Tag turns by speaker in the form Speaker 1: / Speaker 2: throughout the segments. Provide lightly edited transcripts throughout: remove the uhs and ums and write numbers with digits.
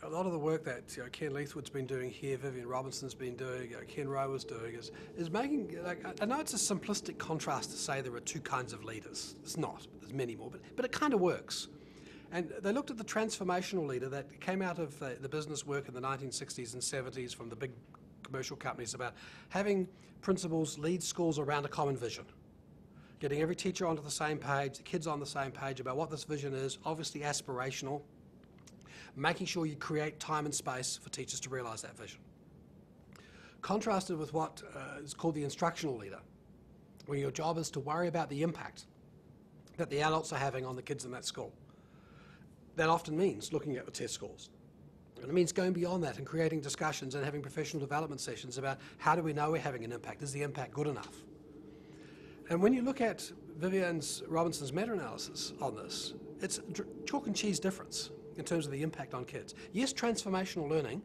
Speaker 1: a lot of the work that Ken Leithwood's been doing here, Vivian Robinson's been doing, Ken Rowe was doing, is making, like, I know it's a simplistic contrast to say there are two kinds of leaders. It's not. There's many more, but it kind of works. And they looked at the transformational leader that came out of the business work in the 1960s and 70s from the big commercial companies about having principals lead schools around a common vision. Getting every teacher onto the same page, the kids on the same page about what this vision is, obviously aspirational, making sure you create time and space for teachers to realise that vision. Contrasted with what is called the instructional leader, where your job is to worry about the impact that the adults are having on the kids in that school. That often means looking at the test scores. And it means going beyond that and creating discussions and having professional development sessions about how do we know we're having an impact? Is the impact good enough? And when you look at Vivian Robinson's meta-analysis on this, it's chalk and cheese difference in terms of the impact on kids. Yes, transformational learning,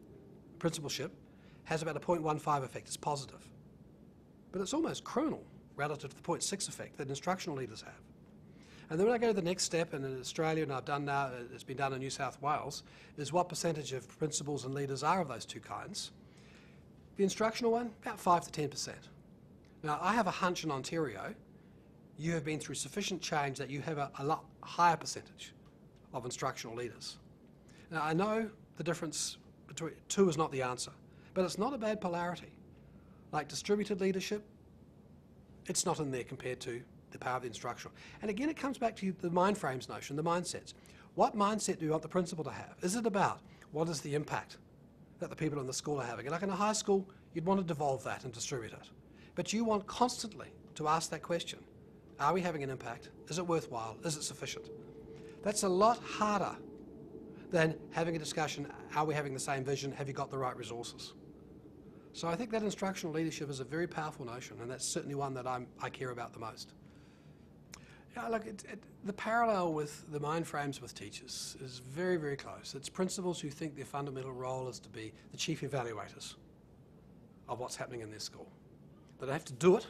Speaker 1: principalship, has about a 0.15 effect. It's positive. But it's almost criminal relative to the 0.6 effect that instructional leaders have. And then when I go to the next step, and in Australia, and I've done now, it's been done in New South Wales, is what percentage of principals and leaders are of those two kinds. The instructional one, about 5 to 10%. Now, I have a hunch in Ontario, you have been through sufficient change that you have a lot higher percentage of instructional leaders. Now, I know the difference between two is not the answer, but it's not a bad polarity. Like distributed leadership, it's not in there compared to the power of the instructional. And again, it comes back to the mind frames notion, the mindsets. What mindset do you want the principal to have? Is it about what is the impact that the people in the school are having? And like in a high school, you'd want to devolve that and distribute it. But you want constantly to ask that question. Are we having an impact? Is it worthwhile? Is it sufficient? That's a lot harder than having a discussion, are we having the same vision? Have you got the right resources? So I think that instructional leadership is a very powerful notion, and that's certainly one that I care about the most. Yeah, look, the parallel with the mind frames with teachers is very, very close. It's principals who think their fundamental role is to be the chief evaluators of what's happening in their school. They don't have to do it,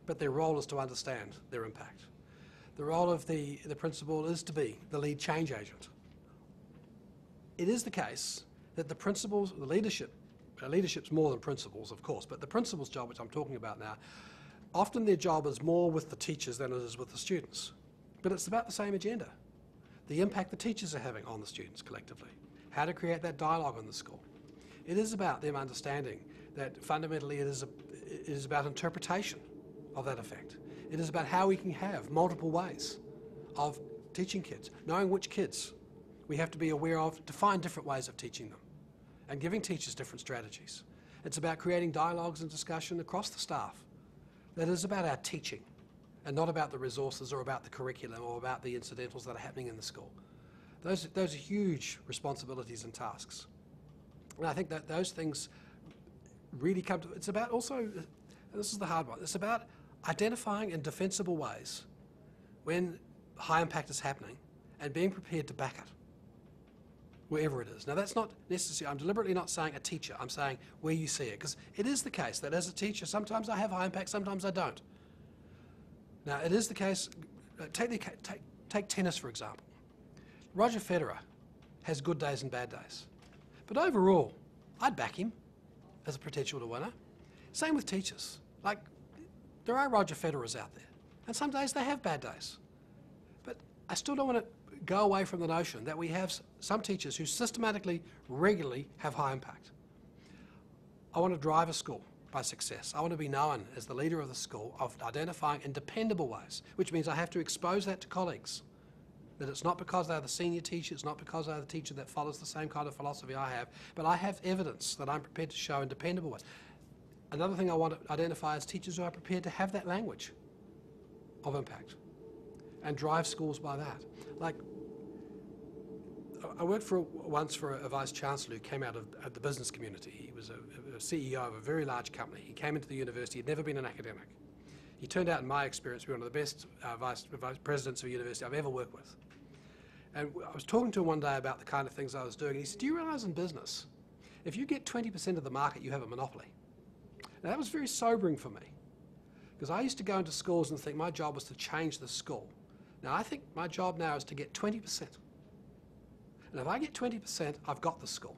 Speaker 1: but their role is to understand their impact. The role of the principal is to be the lead change agent. It is the case that the principals, the leadership's more than principals, of course, but the principal's job, which I'm talking about now, often their job is more with the teachers than it is with the students. But it's about the same agenda. The impact the teachers are having on the students collectively. How to create that dialogue in the school. It is about them understanding that fundamentally it is about interpretation of that effect. It is about how we can have multiple ways of teaching kids, knowing which kids we have to be aware of, to find different ways of teaching them, and giving teachers different strategies. It's about creating dialogues and discussion across the staff that is about our teaching and not about the resources or about the curriculum or about the incidentals that are happening in the school. Those are huge responsibilities and tasks. And I think that those things really come to, it's about also, and this is the hard one, it's about identifying in defensible ways when high impact is happening and being prepared to back it, wherever it is. Now that's not necessary, I'm deliberately not saying a teacher, I'm saying where you see it, because it is the case that as a teacher, sometimes I have high impact, sometimes I don't. Now it is the case, take tennis for example. Roger Federer has good days and bad days, but overall, I'd back him as a potential to winner. Same with teachers. Like, there are Roger Federers out there, and some days they have bad days. But I still don't want to go away from the notion that we have some teachers who systematically, regularly have high impact. I want to drive a school by success. I want to be known as the leader of the school of identifying in dependable ways, which means I have to expose that to colleagues. That it's not because they're the senior teacher, it's not because they're the teacher that follows the same kind of philosophy I have, but I have evidence that I'm prepared to show in dependable ways. Another thing I want to identify is teachers who are prepared to have that language of impact and drive schools by that. Like, I worked once for a vice-chancellor who came out of the business community. He was a CEO of a very large company. He came into the university, he'd never been an academic. He turned out, in my experience, to be one of the best vice presidents of a university I've ever worked with. And I was talking to him one day about the kind of things I was doing, and he said, do you realise in business, if you get 20% of the market, you have a monopoly? Now that was very sobering for me, because I used to go into schools and think my job was to change the school. Now I think my job now is to get 20%. And if I get 20%, I've got the school.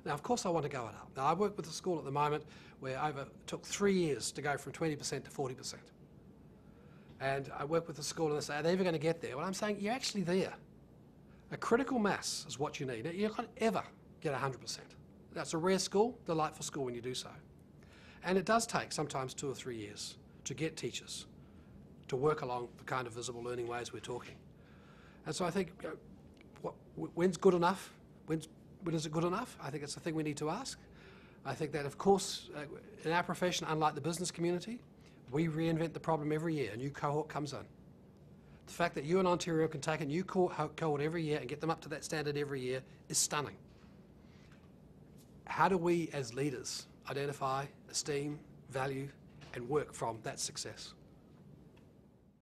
Speaker 1: Now, of course I want to go it up. Now, I work with a school at the moment where it took 3 years to go from 20% to 40%. And I work with a school and they say, are they ever going to get there? Well, I'm saying, you're actually there. A critical mass is what you need. You're not going to ever get 100%. That's a rare school, delightful school when you do so. And it does take sometimes 2 or 3 years to get teachers to work along the kind of visible learning ways we're talking. And so I think, when's good enough? When is it good enough? I think it's a thing we need to ask. I think that, of course, in our profession, unlike the business community, we reinvent the problem every year. A new cohort comes in. The fact that you in Ontario can take a new cohort every year and get them up to that standard every year is stunning. How do we, as leaders, identify, esteem, value, and work from that success?